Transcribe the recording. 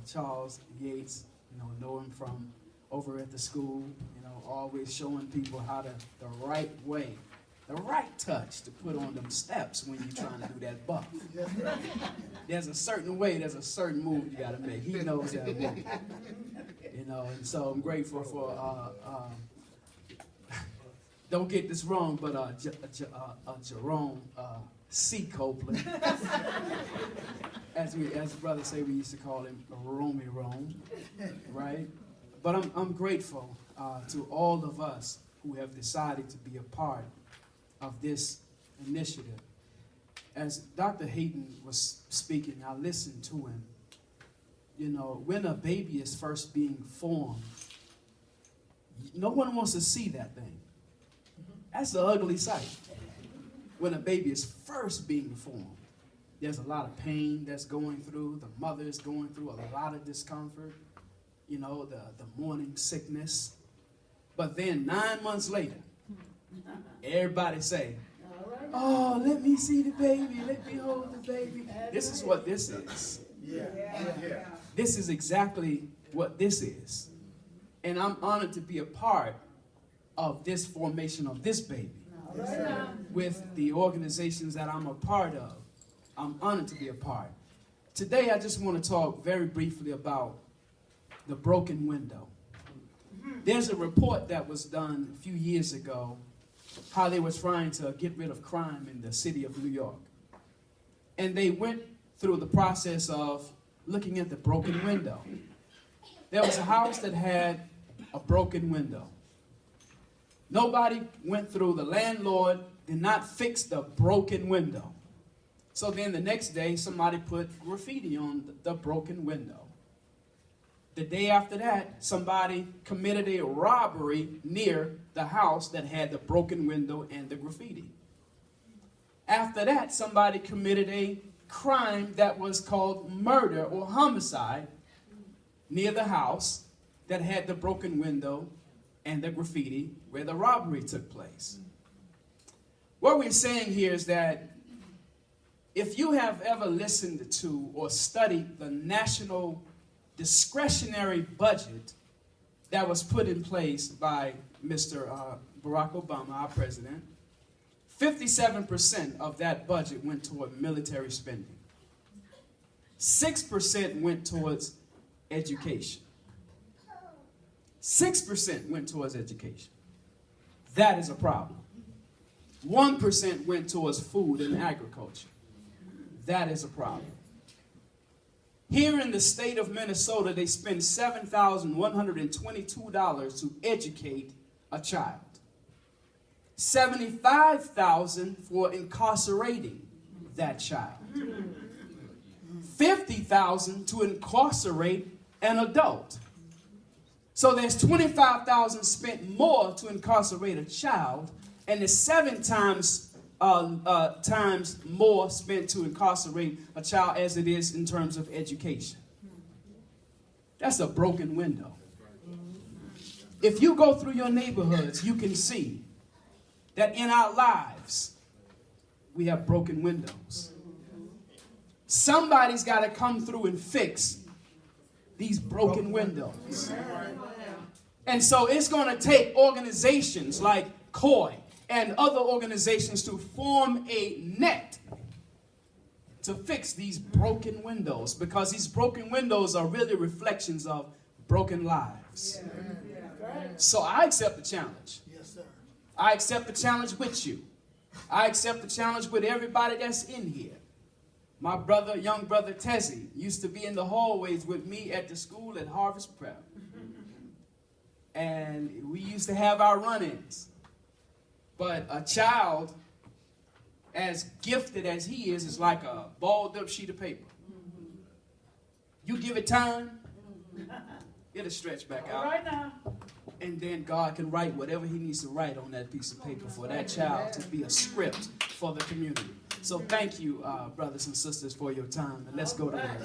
Charles Yates, know him from over at the school, always showing people how the right way, the right touch to put on them steps when you're trying to do that buff. There's a certain way, there's a certain move you got to make. He knows that move. And so I'm grateful for, don't get this wrong, but Jerome C. Copeland. As brothers say, we used to call him Romy Rome, right? But I'm grateful to all of us who have decided to be a part of this initiative. As Dr. Hayden was speaking, I listened to him. When a baby is first being formed, no one wants to see that thing. That's an ugly sight. When a baby is first being formed, there's a lot of pain that's going through. The mother is going through a lot of discomfort, the morning sickness. But then 9 months later, everybody say, oh, let me see the baby. Let me hold the baby. This is what this is. Yeah. This is exactly what this is. And I'm honored to be a part of this formation of this baby. With the organizations that I'm a part of. I'm honored to be a part. Today I just want to talk very briefly about the broken window. There's a report that was done a few years ago, how they were trying to get rid of crime in the city of New York. And they went through the process of looking at the broken window. There was a house that had a broken window. Nobody went through, the landlord did not fix the broken window. So then the next day, somebody put graffiti on the broken window. The day after that, somebody committed a robbery near the house that had the broken window and the graffiti. After that, somebody committed a crime that was called murder or homicide near the house that had the broken window and the graffiti where the robbery took place. What we're saying here is that if you have ever listened to or studied the national discretionary budget that was put in place by Mr. Barack Obama, our president, 57% of that budget went toward military spending. 6% went towards education. 6% went towards education. That is a problem. 1% went towards food and agriculture. That is a problem. Here in the state of Minnesota, they spend $7,122 to educate a child. $75,000 for incarcerating that child. $50,000 to incarcerate an adult. So there's $25,000 spent more to incarcerate a child, and there's 7 times more spent to incarcerate a child as it is in terms of education. That's a broken window. If you go through your neighborhoods, you can see that in our lives, we have broken windows. Somebody's got to come through and fix these broken windows. And so it's going to take organizations like C.O.Y and other organizations to form a net to fix these broken windows, because these broken windows are really reflections of broken lives. So I accept the challenge. I accept the challenge with you. I accept the challenge with everybody that's in here. My brother, young brother Tezzy, used to be in the hallways with me at the school at Harvest Prep. And we used to have our run-ins. But a child, as gifted as he is like a balled up sheet of paper. You give it time, it'll stretch back out. Right now. And then God can write whatever he needs to write on that piece of paper for that child to be a script for the community. So thank you, brothers and sisters, for your time. And let's go to work.